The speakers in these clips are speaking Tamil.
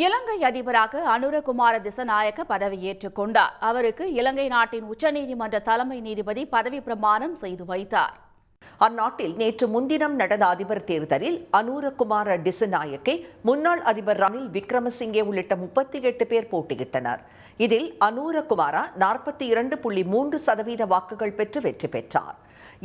இலங்கை அதிபராக அனுரகுமார திசநாயக்க பதவியேற்றுக் கொண்டார். அவருக்கு இலங்கை நாட்டின் உச்சநீதிமன்ற தலைமை நீதிபதி பதவி பிரமாணம் செய்து வைத்தார். அந்நாட்டில் நேற்று முன்தினம் நடந்த அதிபர் தேர்தலில் அனுரகுமார திசநாயக்கே முன்னாள் அதிபர் ரணில் விக்ரமசிங்கே உள்ளிட்ட 38 பேர் போட்டியிட்டனர். இதில் அனுரகுமாரா 42.3% வாக்குகள் பெற்று வெற்றி பெற்றார்.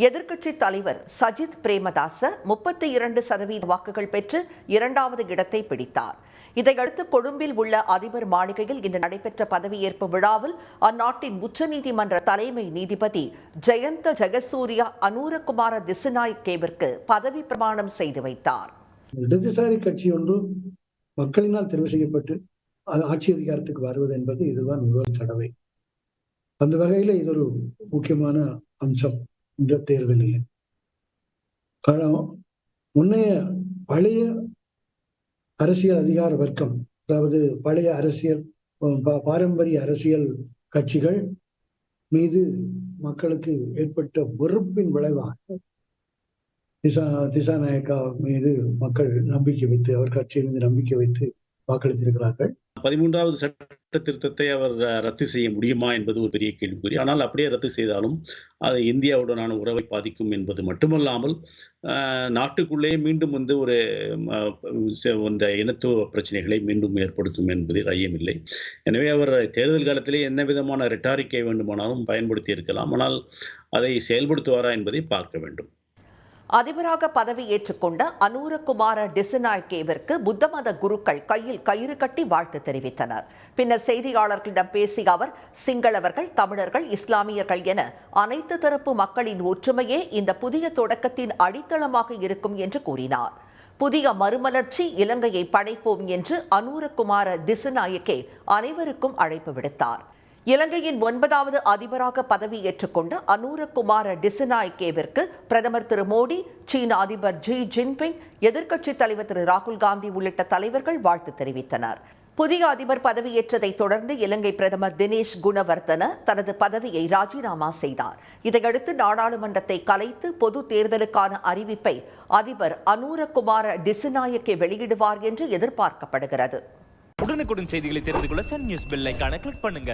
எதிர்க்கட்சி தலைவர் சஜித் பிரேமதாச 32% வாக்குகள் பெற்று இரண்டாவது இடத்தை பிடித்தார். இதையடுத்து கொழும்பில் உள்ள அதிபர் மாளிகையில் இன்று நடைபெற்ற பதவியேற்பு விழாவில் அந்நாட்டின் உச்சநீதிமன்ற தலைமை நீதிபதி ஜெயந்த ஜெகசூரியா அனுரகுமார திசநாயக்கேவிற்கு பதவி பிரமாணம் செய்து வைத்தார். இடதுசாரி கட்சி ஒன்று மக்களினால் தெரிவு செய்யப்பட்டு ஆட்சி அதிகாரத்துக்கு வருவது என்பது இதுதான் முதல் தடவை. அந்த வகையில் இது ஒரு முக்கியமான அம்சம் இந்த தேர்தலில். முன்னைய பழைய அரசியல் அதிகார வர்க்கம், அதாவது பழைய அரசியல் பாரம்பரிய அரசியல் கட்சிகள் மீது மக்களுக்கு ஏற்பட்ட வெறுப்பின் விளைவாக திசாநாயக்கா மீது மக்கள் நம்பிக்கை வைத்து, அவர் கட்சியிலிருந்து நம்பிக்கை வைத்து வாக்களித்திருக்கிறார்கள். 13வது சட்ட திருத்தத்தை அவர் ரத்து செய்ய முடியுமா என்பது ஒரு பெரிய கேள்விக்குறி. ஆனால் அப்படியே ரத்து செய்தாலும் அது இந்தியாவுடனான உறவை பாதிக்கும் என்பது மட்டுமல்லாமல் நாட்டுக்குள்ளே மீண்டும் ஒரு இனத்துவ பிரச்சனைகளை மீண்டும் ஏற்படுத்தும் என்பதில் ஐயமில்லை. எனவே அவர் தேர்தல் காலத்திலே என்ன விதமான ரெட்டாரிக்கை வேண்டுமானாலும் பயன்படுத்தி இருக்கலாம். ஆனால் அதை செயல்படுத்துவாரா என்பதை பார்க்க வேண்டும். அதிபராக பதவி ஏற்றுக்கொண்ட அனுரகுமார திசநாயக்கேவிற்கு புத்த மத குருக்கள் கையில் கயிறு கட்டி வாழ்த்து தெரிவித்தனர். பின்னர் செய்தியாளர்களிடம் பேசிய அவர், சிங்களவர்கள், தமிழர்கள், இஸ்லாமியர்கள் என அனைத்து தரப்பு மக்களின் ஒற்றுமையே இந்த புதிய தொடக்கத்தின் அடித்தளமாக இருக்கும் என்று கூறினார். புதிய மறுமலர்ச்சி இலங்கையை படைப்போம் என்று அனுரகுமார திசநாயக்கே அனைவருக்கும் அழைப்பு விடுத்தார். இலங்கையின் 9வது அதிபராக பதவியேற்றுக் கொண்ட அனுரகுமார திசநாயக்கேவிற்கு பிரதமர் திரு மோடி, சீன அதிபர் ஜி ஜின்பிங், எதிர்க்கட்சித் தலைவர் திரு ராகுல் காந்தி உள்ளிட்ட தலைவர்கள் வாழ்த்து தெரிவித்தனர். புதிய அதிபர் பதவியேற்றதை தொடர்ந்து இலங்கை பிரதமர் தினேஷ் குணவர்தன தனது பதவியை ராஜினாமா செய்தார். இதையடுத்து நாடாளுமன்றத்தை கலைத்து பொது தேர்தலுக்கான அறிவிப்பை அதிபர் அனுரகுமார திசநாயக்கே வெளியிடுவார் என்று எதிர்பார்க்கப்படுகிறது. உடனுக்குடன் செய்திகளை தெரிந்து கொள்ள சன் நியூஸ் பெல் ஐகானை கிளிக் பண்ணுங்க.